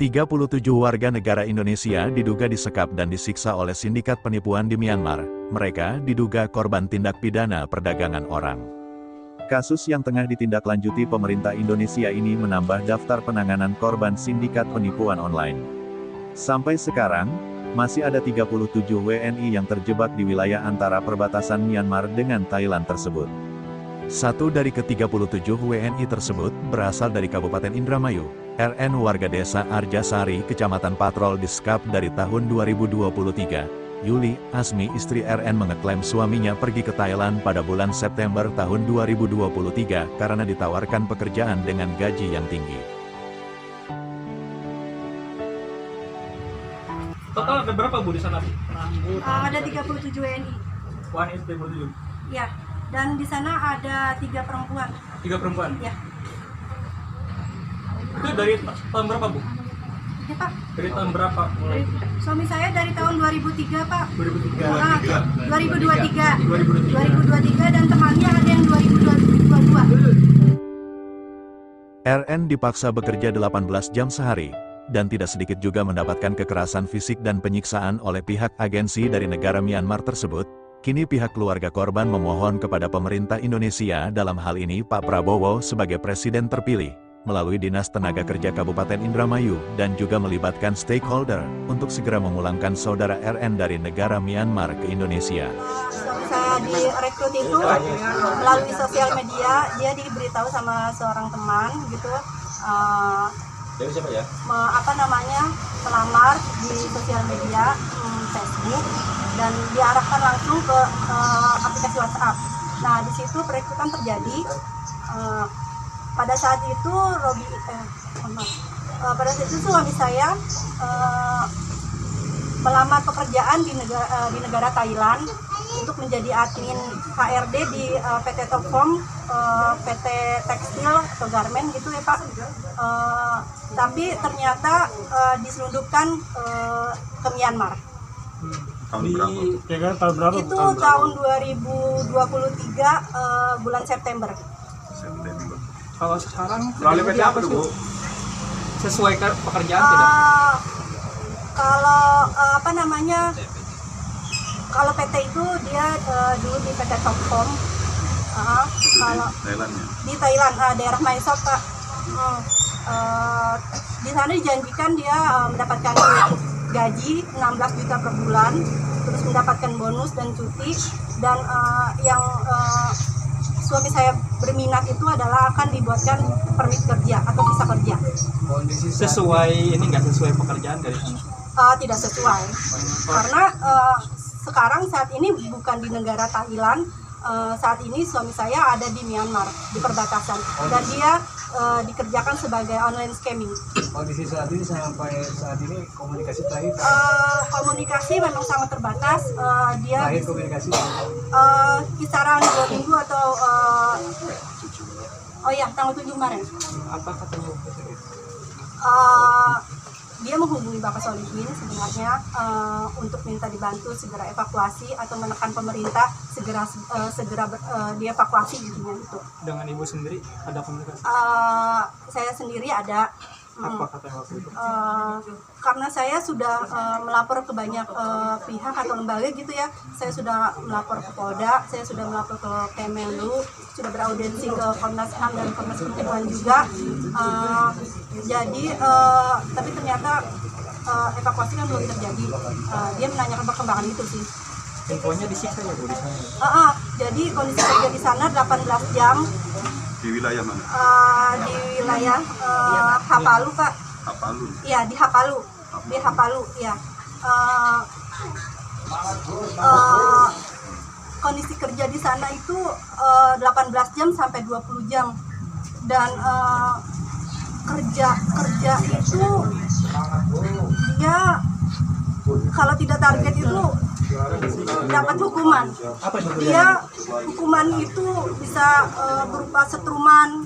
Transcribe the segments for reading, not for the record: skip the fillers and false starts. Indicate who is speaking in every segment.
Speaker 1: 37 warga negara Indonesia diduga disekap dan disiksa oleh sindikat penipuan di Myanmar. Mereka diduga korban tindak pidana perdagangan orang. Kasus yang tengah ditindaklanjuti pemerintah Indonesia ini menambah daftar penanganan korban sindikat penipuan online. Sampai sekarang, masih ada 37 WNI yang terjebak di wilayah antara perbatasan Myanmar dengan Thailand tersebut. Satu dari ke-37 WNI tersebut berasal dari Kabupaten Indramayu. RN warga desa Arjasari, Kecamatan Patrol disekap dari tahun 2023. Yuli Asmi, istri RN, mengeklaim suaminya pergi ke Thailand pada bulan September tahun 2023 karena ditawarkan pekerjaan dengan gaji yang tinggi.
Speaker 2: Total ada berapa Bu di sana?
Speaker 3: Ada 37 WNI.
Speaker 2: WNI 37.
Speaker 3: Ya, dan di sana ada 3 perempuan.
Speaker 2: 3 perempuan.
Speaker 3: Ya.
Speaker 2: Itu dari tahun berapa Bu?
Speaker 3: Ya Pak.
Speaker 2: Dari tahun berapa?
Speaker 3: Suami saya dari tahun 2003 Pak.
Speaker 2: 2003.
Speaker 3: 2023 dan temannya ada yang 2022.
Speaker 1: RN dipaksa bekerja 18 jam sehari, dan tidak sedikit juga mendapatkan kekerasan fisik dan penyiksaan oleh pihak agensi dari negara Myanmar tersebut. Kini pihak keluarga korban memohon kepada pemerintah Indonesia, dalam hal ini Pak Prabowo sebagai presiden terpilih, melalui Dinas Tenaga Kerja Kabupaten Indramayu, dan juga melibatkan stakeholder, untuk segera memulangkan saudara RN dari negara Myanmar ke Indonesia.
Speaker 3: Saya direkrut itu melalui sosial media, dia diberitahu sama seorang teman gitu.
Speaker 2: Dari siapa ya?
Speaker 3: Melamar di sosial media, Facebook, dan diarahkan langsung ke aplikasi WhatsApp. Nah, di situ perekrutan terjadi. Pada saat itu suami saya melamar pekerjaan di negara Thailand untuk menjadi admin HRD di PT Topform, PT Tekstil atau Garmen gitu ya Pak. Tapi ternyata diselundupkan ke Myanmar.
Speaker 2: Tahun berapa?
Speaker 3: Itu tahun 2023 bulan September.
Speaker 2: Kalau sekarang melalui PT apa Bu? Sesuai pekerjaan tidak?
Speaker 3: Kalau PT itu dia dulu di PT Topform. Kalau di Thailand, daerah Mysop Pak. Di sana dijanjikan dia mendapatkan gaji 16 juta per bulan, terus mendapatkan bonus dan cuti, dan yang suami saya berminat itu adalah akan dibuatkan permit kerja atau visa kerja.
Speaker 2: Sesuai ini nggak sesuai pekerjaan dari sana?
Speaker 3: Tidak sesuai, karena sekarang saat ini bukan di negara Thailand. Saat ini suami saya ada di Myanmar, di perbatasan, dan dia dikerjakan sebagai online scamming.
Speaker 4: Kondisi saat ini sampai saat ini komunikasi terakhir?
Speaker 3: Komunikasi memang sangat terbatas. Dia
Speaker 4: terakhir komunikasi?
Speaker 3: Kisaran 2 minggu atau tanggal 7 kemarin.
Speaker 2: Apa katanya?
Speaker 3: Dia menghubungi Bapak Solihin sebenarnya untuk minta dibantu segera evakuasi atau menekan pemerintah segera dievakuasi gitu.
Speaker 2: Dengan Ibu sendiri ada komunikasi?
Speaker 3: Saya sendiri ada.
Speaker 2: Apa katanya waktu itu?
Speaker 3: Karena saya sudah melapor ke banyak pihak atau lembaga gitu ya. Saya sudah melapor ke Polda, saya sudah melapor ke Kemenlu, sudah beraudiensi ke Komnas HAM dan Komnas Perempuan juga. Tapi ternyata evakuasi kan belum terjadi. Dia menanyakan perkembangan itu sih.
Speaker 2: Infonya disiksa ya Bu di sana?
Speaker 3: Jadi kondisi kerja di sana 18 jam.
Speaker 5: Di wilayah mana?
Speaker 3: Di wilayah Hapalu Pak.
Speaker 5: Hapalu?
Speaker 3: Iya, di Hapalu. Di Hapalu, ya. Kondisi kerja di sana itu 18 jam sampai 20 jam. Dan kerja itu dia kalau tidak target itu dapat hukuman. Dia hukuman itu bisa berupa setruman.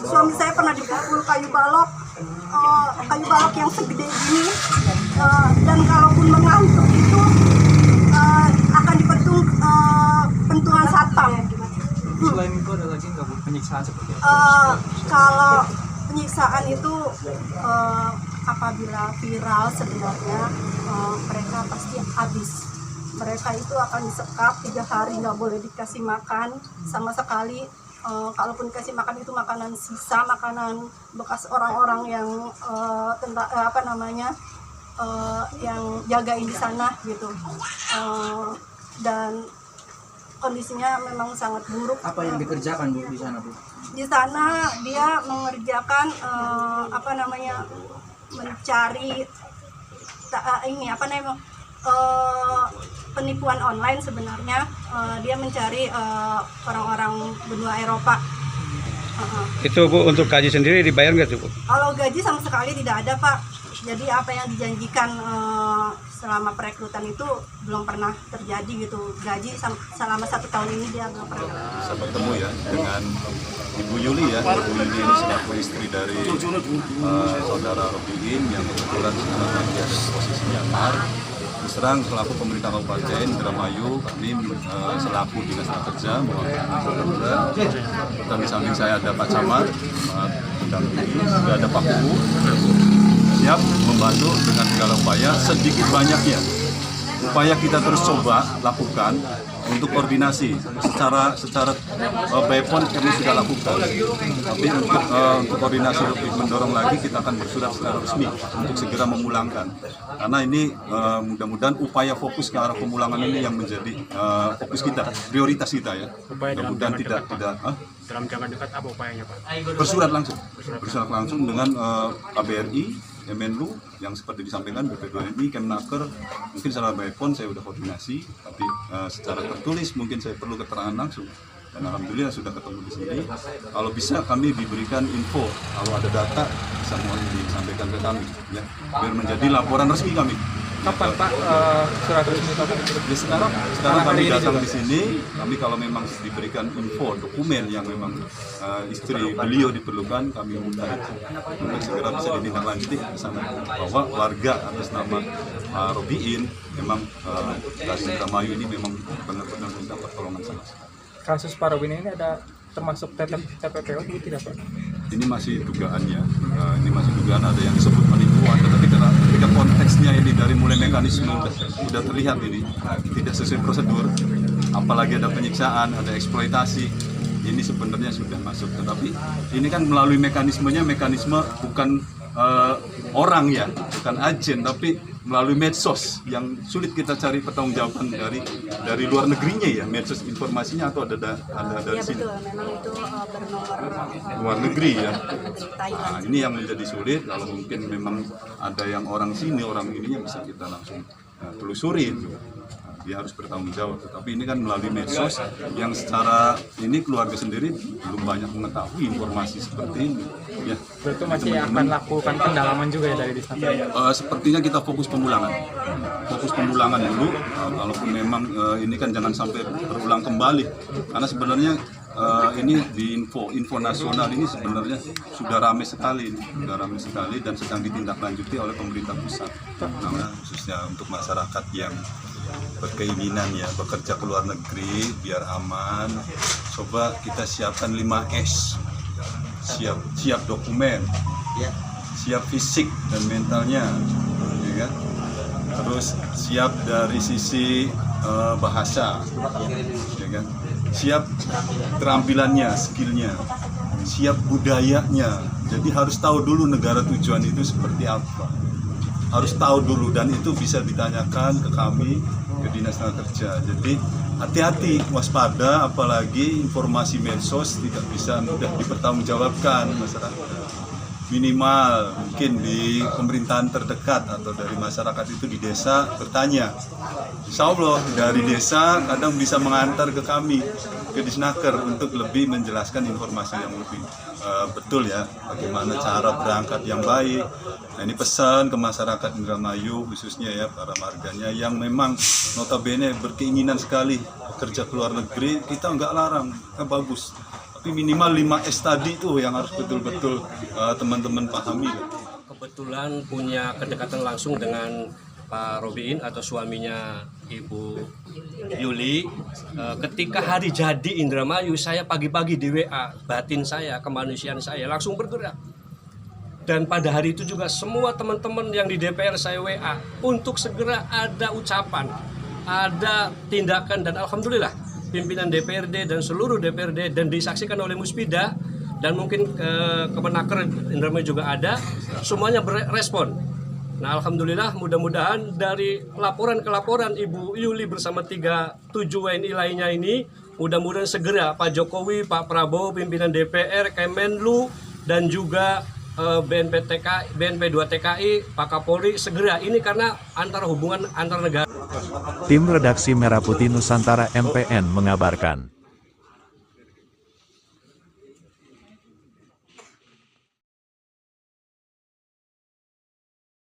Speaker 3: Suami saya pernah dipukul kayu balok yang segede gini, dan kalaupun mengantuk itu akan dipetung pentungan satpam.
Speaker 2: Selain itu ada lagi nggak Bu penyiksaan seperti itu?
Speaker 3: Kalau penyiksaan itu apabila viral sebenarnya mereka pasti habis. Mereka itu akan disekap 3 hari, nggak boleh dikasih makan sama sekali. Kalaupun dikasih makan itu makanan sisa, makanan bekas orang-orang yang yang jagain di sana gitu. Dan kondisinya memang sangat buruk.
Speaker 4: Apa yang dikerjakan Bu di sana Bu?
Speaker 3: Di sana dia mengerjakan mencari penipuan online sebenarnya. Dia mencari orang-orang benua Eropa.
Speaker 6: Itu Bu, untuk gaji sendiri dibayar nggak tuh Bu?
Speaker 3: Kalau gaji sama sekali tidak ada Pak. Jadi apa yang dijanjikan selama perekrutan itu belum pernah terjadi gitu. Gaji selama 1 tahun ini dia belum pernah.
Speaker 5: Saya bertemu ya dengan Ibu Yuli ya. Ibu Yuli ini selaku istri dari saudara Robiin yang kebetulan sekarang lagi ada di posisi Myanmar. Serang selaku pemerintah Kabupaten Indramayu, kami selaku Dinas Tenaga Kerja dan di samping saya ada Pak Camat, juga ada Pak Kuku, siap membantu dengan segala upaya sedikit banyaknya. Upaya kita terus coba lakukan untuk koordinasi secara by phone kami sudah lakukan. Tapi untuk koordinasi lebih mendorong lagi kita akan bersurat secara resmi untuk segera memulangkan. Karena ini mudah-mudahan upaya fokus ke arah pemulangan ini yang menjadi fokus kita, prioritas kita ya. Mudah-mudahan tidak
Speaker 6: Dalam jangka dekat apa upayanya Pak?
Speaker 5: bersurat langsung dengan KBRI, Kemenlu yang seperti disampaikan BP2MI, Kemnaker, mungkin secara by phone saya sudah koordinasi, tapi secara tertulis mungkin saya perlu keterangan langsung. Dan alhamdulillah sudah ketemu di sini. Kalau bisa kami diberikan info, kalau ada data bisa mohon disampaikan ke kami, ya, biar menjadi laporan resmi kami.
Speaker 2: Kapan Pak surat resmi Pak?
Speaker 5: Ya, sekarang kami datang di sini, kami kalau memang diberikan info, dokumen yang memang istri beliau diperlukan, kami minta untuk segera bisa ditindaklanjuti ke sana. Bahwa warga atas nama Robiin memang dari Indramayu ini memang benar-benar minta pertolongan sama sekali.
Speaker 2: Kasus Pak Robiin ini ada termasuk TPPO tidak Pak?
Speaker 5: Ini masih dugaan ya, ini masih dugaan ada yang disebut penipuan, tetapi ketika konteksnya ini dari mulai mekanisme sudah terlihat ini tidak sesuai prosedur, apalagi ada penyiksaan, ada eksploitasi, ini sebenarnya sudah masuk. Tetapi ini kan melalui mekanisme bukan orang ya, bukan agen, tapi melalui medsos yang sulit kita cari pertanggungjawaban dari luar negerinya ya, medsos informasinya atau ada dari
Speaker 3: Iya
Speaker 5: sini.
Speaker 3: betul, memang itu bernomor
Speaker 5: Luar negeri ya.
Speaker 3: Thailand.
Speaker 5: Nah, ini yang menjadi sulit. Kalau mungkin memang ada yang orang sini, orang ininya bisa kita langsung telusuri itu. Dia harus bertanggung jawab. Tetapi ini kan melalui medsos yang secara ini keluarga sendiri belum banyak mengetahui informasi seperti ini. Ya,
Speaker 2: Berarti masih akan lakukan pendalaman juga ya dari di sana?
Speaker 5: sepertinya kita fokus pemulangan. Fokus pemulangan dulu. Kalaupun memang ini kan jangan sampai berulang kembali. Karena sebenarnya ini di info nasional ini sebenarnya sudah ramai sekali dan sedang ditindaklanjuti oleh pemerintah pusat. Nah, khususnya untuk masyarakat yang berkeinginan ya bekerja ke luar negeri biar aman, coba kita siapkan 5S. Siap dokumen, siap fisik dan mentalnya, ya kan? Terus siap dari sisi bahasa, ya kan? Siap keterampilannya, skillnya, siap budayanya. Jadi harus tahu dulu negara tujuan itu seperti apa. Harus tahu dulu, dan itu bisa ditanyakan ke kami, ke Dinas Tenaga Kerja. Jadi hati-hati, waspada, apalagi informasi medsos tidak bisa mudah dipertanggungjawabkan masyarakat. Minimal mungkin di pemerintahan terdekat atau dari masyarakat itu di desa bertanya. Insya Allah dari desa kadang bisa mengantar ke kami, ke Disnaker, untuk lebih menjelaskan informasi yang lebih betul ya, bagaimana cara berangkat yang baik. Nah, ini pesan ke masyarakat Indramayu khususnya ya, para marganya yang memang notabene berkeinginan sekali bekerja ke luar negeri, kita nggak larang, kan bagus. Tapi minimal 5S tadi tuh yang harus betul-betul teman-teman pahami.
Speaker 7: Kebetulan punya kedekatan langsung dengan Pak Robiin atau suaminya Ibu Yuli. Ketika hari jadi Indramayu, saya pagi-pagi di WA, batin saya, kemanusiaan saya langsung bergerak. Dan pada hari itu juga semua teman-teman yang di DPR saya WA untuk segera ada ucapan, ada tindakan, dan alhamdulillah pimpinan DPRD dan seluruh DPRD dan disaksikan oleh Muspida dan mungkin Kemenaker Indramayu juga ada, semuanya berespon. Nah alhamdulillah, mudah-mudahan dari laporan ke laporan Ibu Yuli bersama 37 WNI lainnya ini, mudah-mudahan segera Pak Jokowi, Pak Prabowo, pimpinan DPR, Kemenlu, dan juga BNP 2 TKI, Pak Kapolri segera, ini karena hubungan antar negara.
Speaker 1: Tim Redaksi Merah Putih Nusantara MPN mengabarkan.